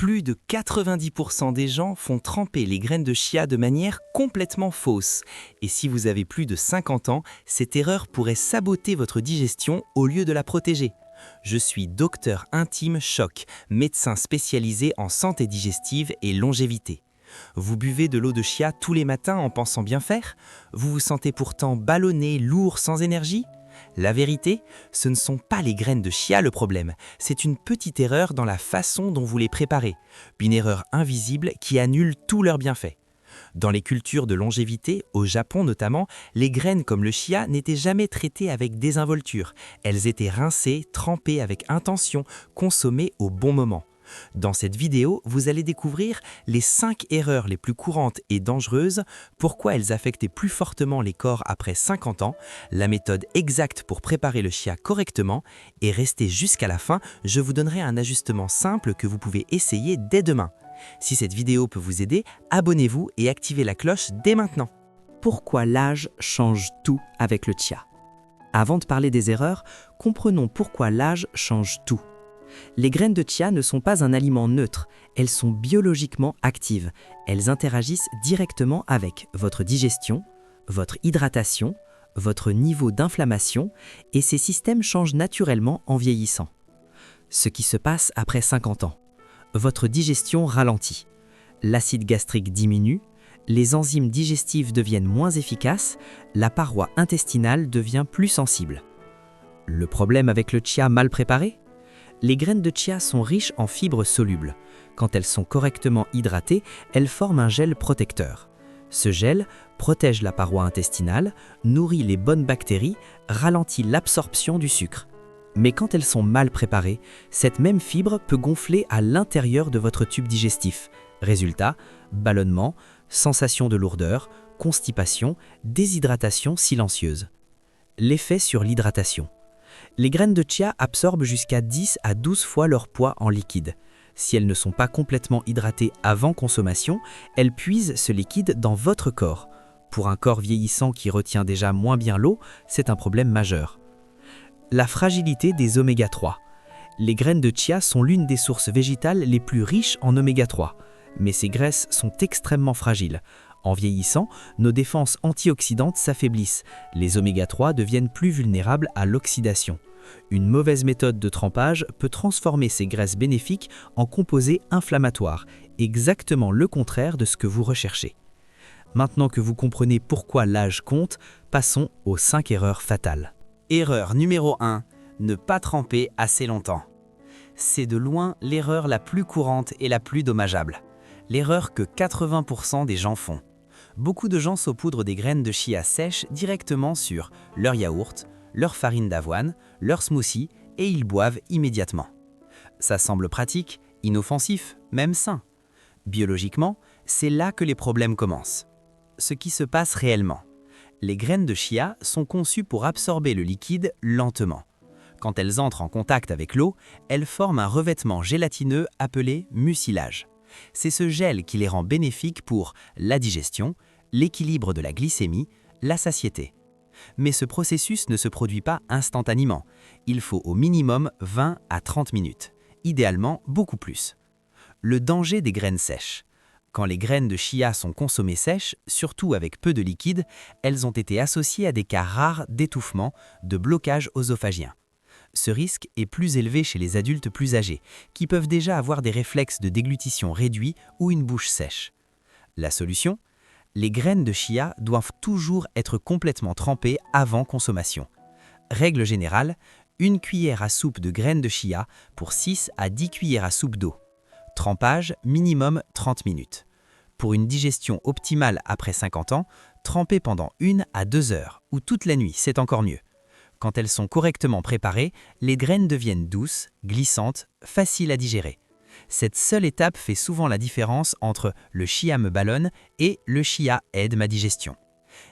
Plus de 90% des gens font tremper les graines de chia de manière complètement fausse. Et si vous avez plus de 50 ans, cette erreur pourrait saboter votre digestion au lieu de la protéger. Je suis docteur intime Choc, médecin spécialisé en santé digestive et longévité. Vous buvez de l'eau de chia tous les matins en pensant bien faire? Vous vous sentez pourtant ballonné, lourd, sans énergie? La vérité, ce ne sont pas les graines de chia le problème, c'est une petite erreur dans la façon dont vous les préparez, une erreur invisible qui annule tous leurs bienfaits. Dans les cultures de longévité, au Japon notamment, les graines comme le chia n'étaient jamais traitées avec désinvolture. Elles étaient rincées, trempées avec intention, consommées au bon moment. Dans cette vidéo, vous allez découvrir les 5 erreurs les plus courantes et dangereuses, pourquoi elles affectaient plus fortement les corps après 50 ans, la méthode exacte pour préparer le chia correctement, et restez jusqu'à la fin, je vous donnerai un ajustement simple que vous pouvez essayer dès demain. Si cette vidéo peut vous aider, abonnez-vous et activez la cloche dès maintenant. Pourquoi l'âge change tout avec le chia? Avant de parler des erreurs, comprenons pourquoi l'âge change tout. Les graines de chia ne sont pas un aliment neutre, elles sont biologiquement actives. Elles interagissent directement avec votre digestion, votre hydratation, votre niveau d'inflammation et ces systèmes changent naturellement en vieillissant. Ce qui se passe après 50 ans. Votre digestion ralentit, l'acide gastrique diminue, les enzymes digestives deviennent moins efficaces, la paroi intestinale devient plus sensible. Le problème avec le chia mal préparé? Les graines de chia sont riches en fibres solubles. Quand elles sont correctement hydratées, elles forment un gel protecteur. Ce gel protège la paroi intestinale, nourrit les bonnes bactéries, ralentit l'absorption du sucre. Mais quand elles sont mal préparées, cette même fibre peut gonfler à l'intérieur de votre tube digestif. Résultat, ballonnement, sensation de lourdeur, constipation, déshydratation silencieuse. L'effet sur l'hydratation. Les graines de chia absorbent jusqu'à 10 à 12 fois leur poids en liquide. Si elles ne sont pas complètement hydratées avant consommation, elles puisent ce liquide dans votre corps. Pour un corps vieillissant qui retient déjà moins bien l'eau, c'est un problème majeur. La fragilité des oméga 3. Les graines de chia sont l'une des sources végétales les plus riches en oméga 3, mais ces graisses sont extrêmement fragiles. En vieillissant, nos défenses antioxydantes s'affaiblissent. Les oméga 3 deviennent plus vulnérables à l'oxydation. Une mauvaise méthode de trempage peut transformer ces graisses bénéfiques en composés inflammatoires, exactement le contraire de ce que vous recherchez. Maintenant que vous comprenez pourquoi l'âge compte, passons aux 5 erreurs fatales. Erreur numéro 1, ne pas tremper assez longtemps. C'est de loin l'erreur la plus courante et la plus dommageable. L'erreur que 80% des gens font. Beaucoup de gens saupoudrent des graines de chia sèches directement sur leur yaourt, leur farine d'avoine, leur smoothie et ils boivent immédiatement. Ça semble pratique, inoffensif, même sain. Biologiquement, c'est là que les problèmes commencent. Ce qui se passe réellement. Les graines de chia sont conçues pour absorber le liquide lentement. Quand elles entrent en contact avec l'eau, elles forment un revêtement gélatineux appelé mucilage. C'est ce gel qui les rend bénéfiques pour la digestion, l'équilibre de la glycémie, la satiété. Mais ce processus ne se produit pas instantanément. Il faut au minimum 20 à 30 minutes, idéalement beaucoup plus. Le danger des graines sèches. Quand les graines de chia sont consommées sèches, surtout avec peu de liquide, elles ont été associées à des cas rares d'étouffement, de blocage œsophagien. Ce risque est plus élevé chez les adultes plus âgés, qui peuvent déjà avoir des réflexes de déglutition réduits ou une bouche sèche. La solution? Les graines de chia doivent toujours être complètement trempées avant consommation. Règle générale, 1 cuillère à soupe de graines de chia pour 6 à 10 cuillères à soupe d'eau. Trempage minimum 30 minutes. Pour une digestion optimale après 50 ans, trempez pendant 1 à 2 heures ou toute la nuit, c'est encore mieux. Quand elles sont correctement préparées, les graines deviennent douces, glissantes, faciles à digérer. Cette seule étape fait souvent la différence entre le chia me ballonne et le chia aide ma digestion.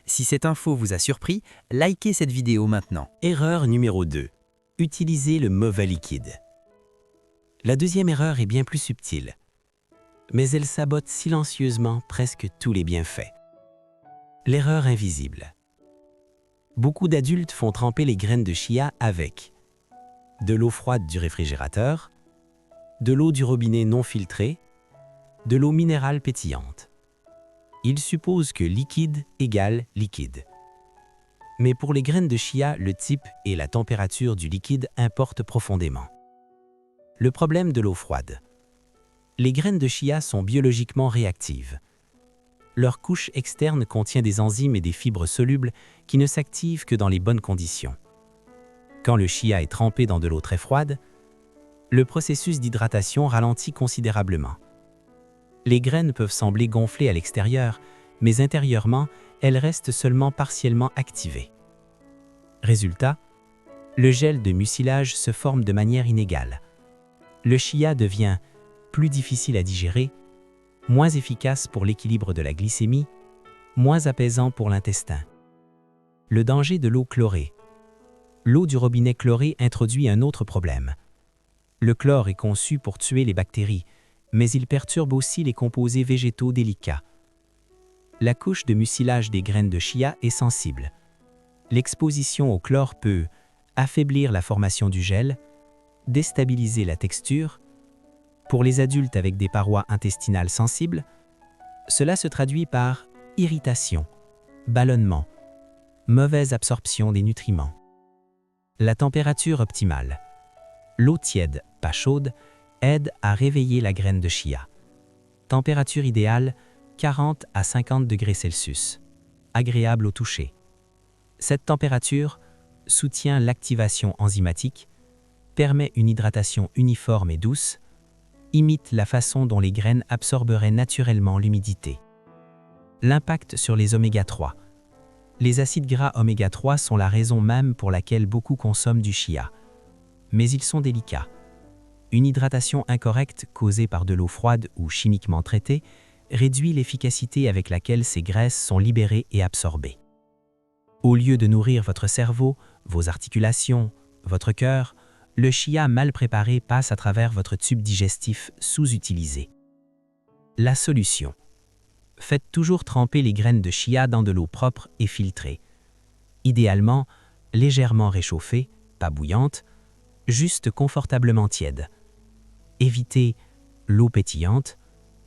Si cette info vous a surpris, likez cette vidéo maintenant. Erreur numéro 2. Utilisez le mauvais liquide. La deuxième erreur est bien plus subtile, mais elle sabote silencieusement presque tous les bienfaits. L'erreur invisible. Beaucoup d'adultes font tremper les graines de chia avec de l'eau froide du réfrigérateur, de l'eau du robinet non filtrée, de l'eau minérale pétillante. Il suppose que liquide égale liquide. Mais pour les graines de chia, le type et la température du liquide importent profondément. Le problème de l'eau froide. Les graines de chia sont biologiquement réactives. Leur couche externe contient des enzymes et des fibres solubles qui ne s'activent que dans les bonnes conditions. Quand le chia est trempé dans de l'eau très froide, le processus d'hydratation ralentit considérablement. Les graines peuvent sembler gonflées à l'extérieur, mais intérieurement, elles restent seulement partiellement activées. Résultat, le gel de mucilage se forme de manière inégale. Le chia devient plus difficile à digérer, moins efficace pour l'équilibre de la glycémie, moins apaisant pour l'intestin. Le danger de l'eau chlorée. L'eau du robinet chlorée introduit un autre problème. Le chlore est conçu pour tuer les bactéries, mais il perturbe aussi les composés végétaux délicats. La couche de mucilage des graines de chia est sensible. L'exposition au chlore peut affaiblir la formation du gel, déstabiliser la texture. Pour les adultes avec des parois intestinales sensibles, cela se traduit par irritation, ballonnement, mauvaise absorption des nutriments. La température optimale. L'eau tiède, pas chaude, aide à réveiller la graine de chia. Température idéale, 40 à 50 degrés Celsius. Agréable au toucher. Cette température soutient l'activation enzymatique, permet une hydratation uniforme et douce, imite la façon dont les graines absorberaient naturellement l'humidité. L'impact sur les oméga 3. Les acides gras oméga 3 sont la raison même pour laquelle beaucoup consomment du chia. Mais ils sont délicats. Une hydratation incorrecte causée par de l'eau froide ou chimiquement traitée réduit l'efficacité avec laquelle ces graisses sont libérées et absorbées. Au lieu de nourrir votre cerveau, vos articulations, votre cœur, le chia mal préparé passe à travers votre tube digestif sous-utilisé. La solution. Faites toujours tremper les graines de chia dans de l'eau propre et filtrée. Idéalement, légèrement réchauffée, pas bouillante, juste confortablement tiède. Évitez l'eau pétillante,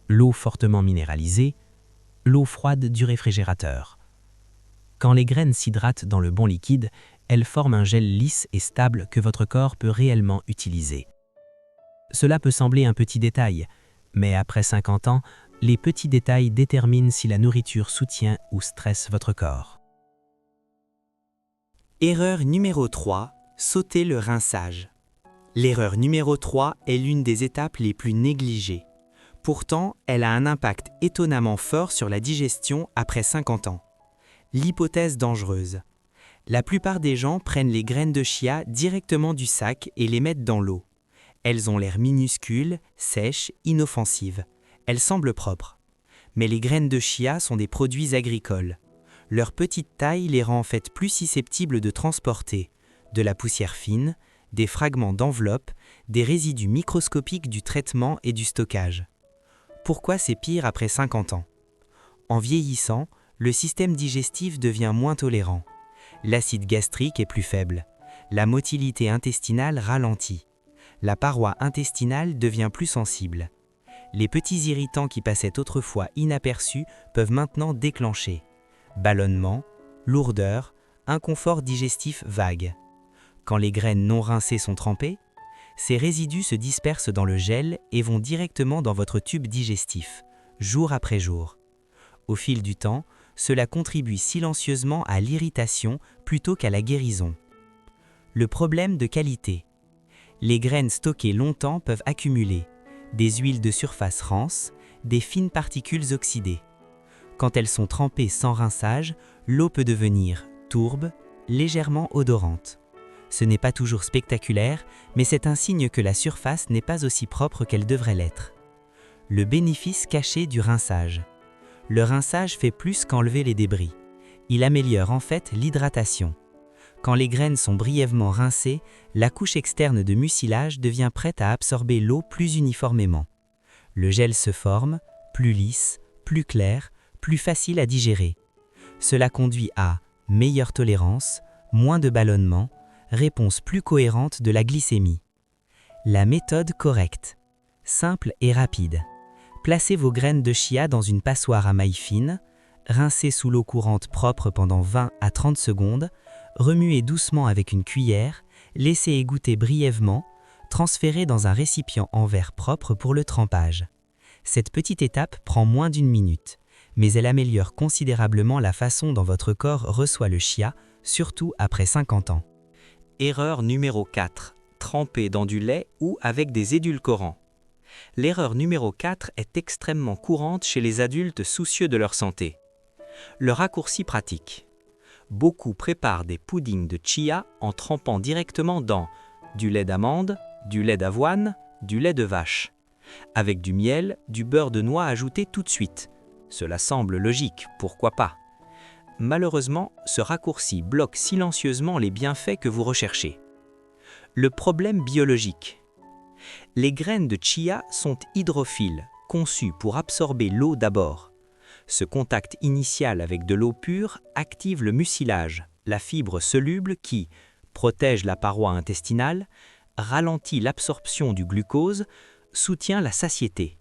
l'eau fortement minéralisée, l'eau froide du réfrigérateur. Quand les graines s'hydratent dans le bon liquide, elles forment un gel lisse et stable que votre corps peut réellement utiliser. Cela peut sembler un petit détail, mais après 50 ans, les petits détails déterminent si la nourriture soutient ou stresse votre corps. Erreur numéro 3, sauter le rinçage. L'erreur numéro 3 est l'une des étapes les plus négligées. Pourtant, elle a un impact étonnamment fort sur la digestion après 50 ans. L'hypothèse dangereuse. La plupart des gens prennent les graines de chia directement du sac et les mettent dans l'eau. Elles ont l'air minuscules, sèches, inoffensives. Elles semblent propres. Mais les graines de chia sont des produits agricoles. Leur petite taille les rend en fait plus susceptibles de transporter de la poussière fine, des fragments d'enveloppe, des résidus microscopiques du traitement et du stockage. Pourquoi c'est pire après 50 ans? En vieillissant, le système digestif devient moins tolérant. L'acide gastrique est plus faible. La motilité intestinale ralentit. La paroi intestinale devient plus sensible. Les petits irritants qui passaient autrefois inaperçus peuvent maintenant déclencher ballonnement, lourdeur, inconfort digestif vague. Quand les graines non rincées sont trempées, ces résidus se dispersent dans le gel et vont directement dans votre tube digestif, jour après jour. Au fil du temps, cela contribue silencieusement à l'irritation plutôt qu'à la guérison. Le problème de qualité. Les graines stockées longtemps peuvent accumuler des huiles de surface rances, des fines particules oxydées. Quand elles sont trempées sans rinçage, l'eau peut devenir tourbe, légèrement odorante. Ce n'est pas toujours spectaculaire, mais c'est un signe que la surface n'est pas aussi propre qu'elle devrait l'être. Le bénéfice caché du rinçage. Le rinçage fait plus qu'enlever les débris. Il améliore en fait l'hydratation. Quand les graines sont brièvement rincées, la couche externe de mucilage devient prête à absorber l'eau plus uniformément. Le gel se forme, plus lisse, plus clair, plus facile à digérer. Cela conduit à meilleure tolérance, moins de ballonnement, réponse plus cohérente de la glycémie. La méthode correcte. Simple et rapide. Placez vos graines de chia dans une passoire à maille fine, rincez sous l'eau courante propre pendant 20 à 30 secondes, remuez doucement avec une cuillère, laissez égoutter brièvement, transférez dans un récipient en verre propre pour le trempage. Cette petite étape prend moins d'1 minute, mais elle améliore considérablement la façon dont votre corps reçoit le chia, surtout après 50 ans. Erreur numéro 4. Tremper dans du lait ou avec des édulcorants. L'erreur numéro 4 est extrêmement courante chez les adultes soucieux de leur santé. Le raccourci pratique. Beaucoup préparent des puddings de chia en trempant directement dans du lait d'amande, du lait d'avoine, du lait de vache, avec du miel, du beurre de noix ajouté tout de suite. Cela semble logique, pourquoi pas? Malheureusement, ce raccourci bloque silencieusement les bienfaits que vous recherchez. Le problème biologique. Les graines de chia sont hydrophiles, conçues pour absorber l'eau d'abord. Ce contact initial avec de l'eau pure active le mucilage, la fibre soluble qui protège la paroi intestinale, ralentit l'absorption du glucose, soutient la satiété.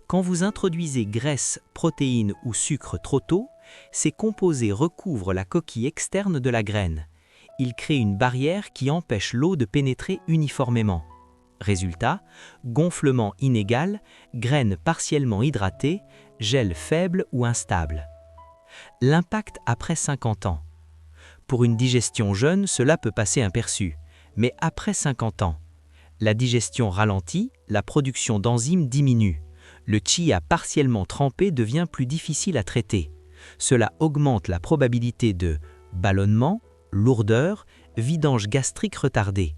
Quand vous introduisez graisse, protéines ou sucre trop tôt, ces composés recouvrent la coquille externe de la graine. Ils créent une barrière qui empêche l'eau de pénétrer uniformément. Résultat, gonflement inégal, graines partiellement hydratées, gel faible ou instable. L'impact après 50 ans. Pour une digestion jeune, cela peut passer aperçu, mais après 50 ans, la digestion ralentit, la production d'enzymes diminue. Le chia partiellement trempé devient plus difficile à traiter. Cela augmente la probabilité de ballonnement, lourdeur, vidange gastrique retardée.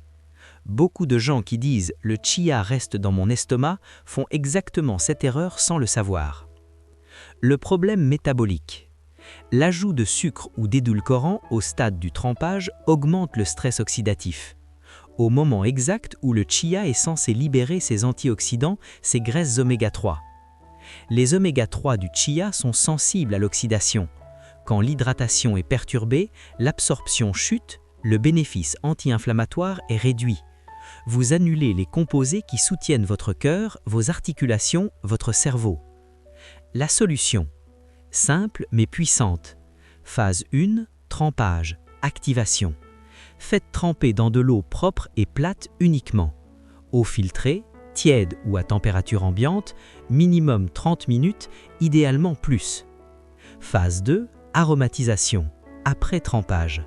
Beaucoup de gens qui disent « le chia reste dans mon estomac » font exactement cette erreur sans le savoir. Le problème métabolique. L'ajout de sucre ou d'édulcorant au stade du trempage augmente le stress oxydatif. Au moment exact où le chia est censé libérer ses antioxydants, ses graisses oméga 3. Les oméga 3 du chia sont sensibles à l'oxydation. Quand l'hydratation est perturbée, l'absorption chute, le bénéfice anti-inflammatoire est réduit. Vous annulez les composés qui soutiennent votre cœur, vos articulations, votre cerveau. La solution. Simple mais puissante. Phase 1, trempage, activation. Faites tremper dans de l'eau propre et plate uniquement. Eau filtrée, tiède ou à température ambiante, minimum 30 minutes, idéalement plus. Phase 2, aromatisation, après trempage.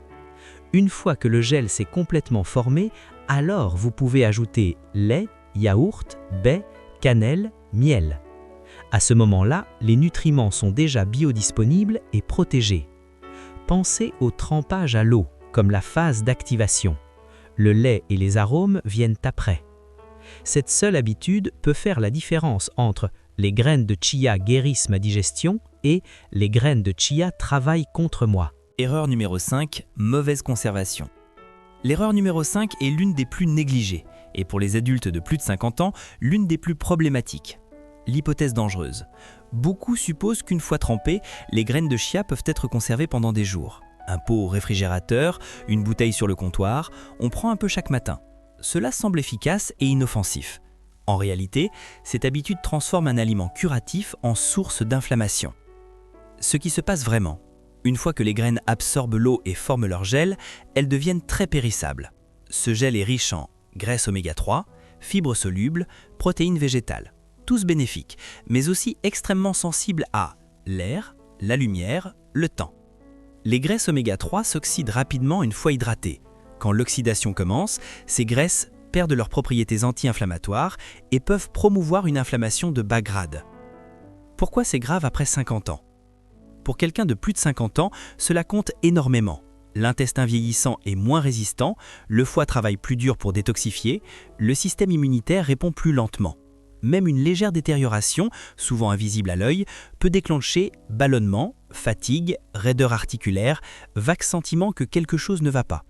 Une fois que le gel s'est complètement formé, alors vous pouvez ajouter lait, yaourt, baies, cannelle, miel. À ce moment-là, les nutriments sont déjà biodisponibles et protégés. Pensez au trempage à l'eau, comme la phase d'activation. Le lait et les arômes viennent après. Cette seule habitude peut faire la différence entre les graines de chia guérissent ma digestion et les graines de chia travaillent contre moi. Erreur numéro 5, mauvaise conservation. L'erreur numéro 5 est l'une des plus négligées, et pour les adultes de plus de 50 ans, l'une des plus problématiques. L'hypothèse dangereuse. Beaucoup supposent qu'une fois trempées, les graines de chia peuvent être conservées pendant des jours. Un pot au réfrigérateur, une bouteille sur le comptoir, on prend un peu chaque matin. Cela semble efficace et inoffensif. En réalité, cette habitude transforme un aliment curatif en source d'inflammation. Ce qui se passe vraiment, une fois que les graines absorbent l'eau et forment leur gel, elles deviennent très périssables. Ce gel est riche en graisse oméga 3, fibres solubles, protéines végétales, tous bénéfiques, mais aussi extrêmement sensibles à l'air, la lumière, le temps. Les graisses oméga 3 s'oxydent rapidement une fois hydratées. Quand l'oxydation commence, ces graisses perdent leurs propriétés anti-inflammatoires et peuvent promouvoir une inflammation de bas grade. Pourquoi c'est grave après 50 ans? Pour quelqu'un de plus de 50 ans, cela compte énormément. L'intestin vieillissant est moins résistant, le foie travaille plus dur pour détoxifier, le système immunitaire répond plus lentement. Même une légère détérioration, souvent invisible à l'œil, peut déclencher ballonnement, fatigue, raideur articulaire, vague sentiment que quelque chose ne va pas.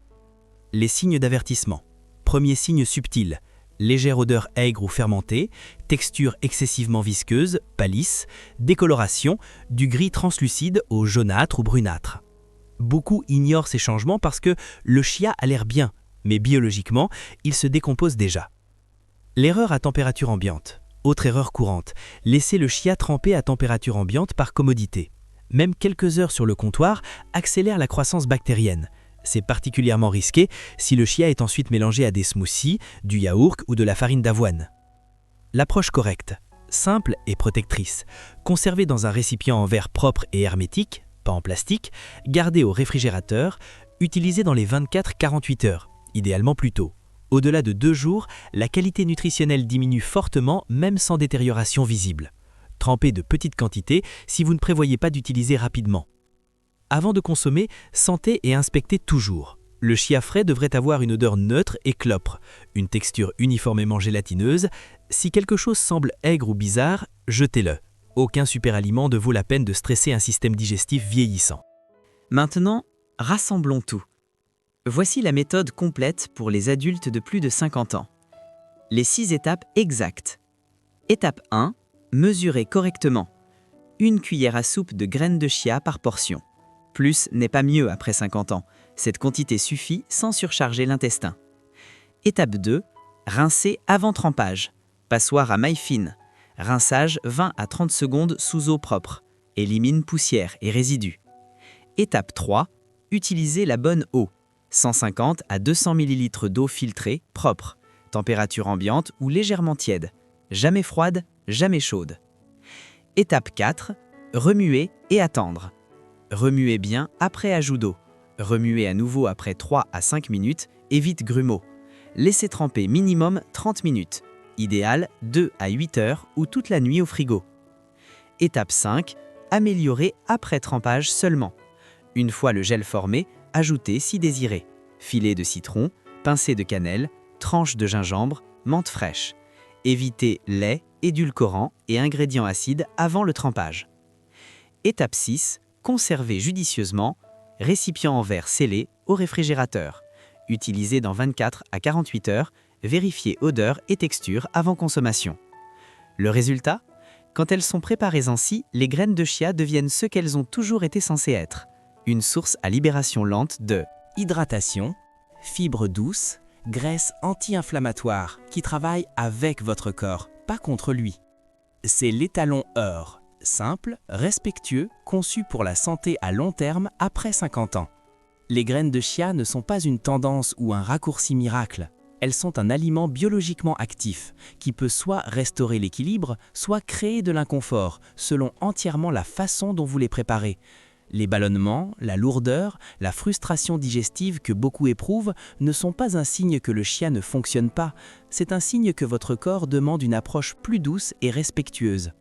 Les signes d'avertissement. Premier signe subtil, légère odeur aigre ou fermentée, texture excessivement visqueuse, palisse, décoloration, du gris translucide au jaunâtre ou brunâtre. Beaucoup ignorent ces changements parce que le chia a l'air bien, mais biologiquement, il se décompose déjà. L'erreur à température ambiante. Autre erreur courante, laisser le chia tremper à température ambiante par commodité. Même quelques heures sur le comptoir accélèrent la croissance bactérienne. C'est particulièrement risqué si le chia est ensuite mélangé à des smoothies, du yaourt ou de la farine d'avoine. L'approche correcte, simple et protectrice. Conservé dans un récipient en verre propre et hermétique, pas en plastique, gardé au réfrigérateur, utilisé dans les 24-48 heures, idéalement plus tôt. Au-delà de 2 jours, la qualité nutritionnelle diminue fortement, même sans détérioration visible. Trempez de petites quantités si vous ne prévoyez pas d'utiliser rapidement. Avant de consommer, sentez et inspectez toujours. Le chia frais devrait avoir une odeur neutre et clopre, une texture uniformément gélatineuse. Si quelque chose semble aigre ou bizarre, jetez-le. Aucun superaliment ne vaut la peine de stresser un système digestif vieillissant. Maintenant, rassemblons tout. Voici la méthode complète pour les adultes de plus de 50 ans. Les 6 étapes exactes. Étape 1. Mesurez correctement. 1 cuillère à soupe de graines de chia par portion. Plus n'est pas mieux après 50 ans. Cette quantité suffit sans surcharger l'intestin. Étape 2. Rincez avant trempage. Passoire à maille fine. Rinçage 20 à 30 secondes sous eau propre. Élimine poussière et résidus. Étape 3. Utilisez la bonne eau. 150 à 200 ml d'eau filtrée, propre. Température ambiante ou légèrement tiède. Jamais froide, jamais chaude. Étape 4. Remuer et attendre. Remuez bien après ajout d'eau. Remuez à nouveau après 3 à 5 minutes, évite grumeaux. Laissez tremper minimum 30 minutes. Idéal 2 à 8 heures ou toute la nuit au frigo. Étape 5. Améliorer après trempage seulement. Une fois le gel formé, ajoutez si désiré. Filet de citron, pincée de cannelle, tranche de gingembre, menthe fraîche. Évitez lait, édulcorant et ingrédients acides avant le trempage. Étape 6. Conserver judicieusement. Récipient en verre scellé au réfrigérateur. Utilisé dans 24 à 48 heures. Vérifiez odeur et texture avant consommation. Le résultat? Quand elles sont préparées ainsi, les graines de chia deviennent ce qu'elles ont toujours été censées être. Une source à libération lente de Hydratation, fibres douces, graisse anti-inflammatoire qui travaille avec votre corps, pas contre lui. C'est l'étalon Heure, simple, respectueux, conçu pour la santé à long terme après 50 ans. Les graines de chia ne sont pas une tendance ou un raccourci miracle. Elles sont un aliment biologiquement actif qui peut soit restaurer l'équilibre, soit créer de l'inconfort, selon entièrement la façon dont vous les préparez. Les ballonnements, la lourdeur, la frustration digestive que beaucoup éprouvent ne sont pas un signe que le chia ne fonctionne pas, c'est un signe que votre corps demande une approche plus douce et respectueuse.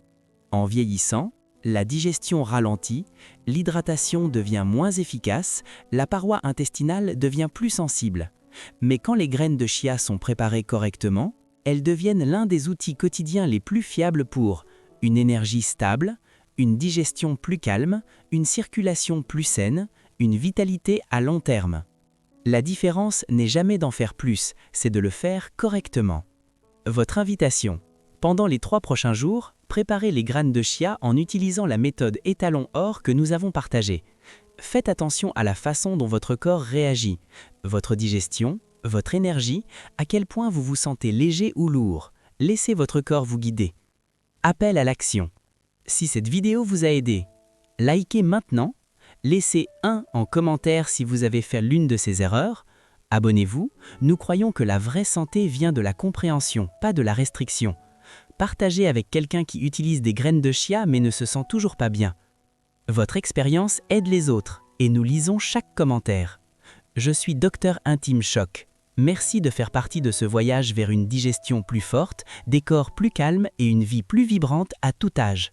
En vieillissant, la digestion ralentit, l'hydratation devient moins efficace, la paroi intestinale devient plus sensible. Mais quand les graines de chia sont préparées correctement, elles deviennent l'un des outils quotidiens les plus fiables pour une énergie stable, une digestion plus calme, une circulation plus saine, une vitalité à long terme. La différence n'est jamais d'en faire plus, c'est de le faire correctement. Votre invitation. Pendant les 3 prochains jours, préparez les graines de chia en utilisant la méthode étalon Heure que nous avons partagée. Faites attention à la façon dont votre corps réagit, votre digestion, votre énergie, à quel point vous vous sentez léger ou lourd. Laissez votre corps vous guider. Appel à l'action. Si cette vidéo vous a aidé, likez maintenant, laissez 1 en commentaire si vous avez fait l'une de ces erreurs, abonnez-vous, nous croyons que la vraie santé vient de la compréhension, pas de la restriction. Partagez avec quelqu'un qui utilise des graines de chia mais ne se sent toujours pas bien. Votre expérience aide les autres et nous lisons chaque commentaire. Je suis Dr Intime Choc. Merci de faire partie de ce voyage vers une digestion plus forte, des corps plus calmes et une vie plus vibrante à tout âge.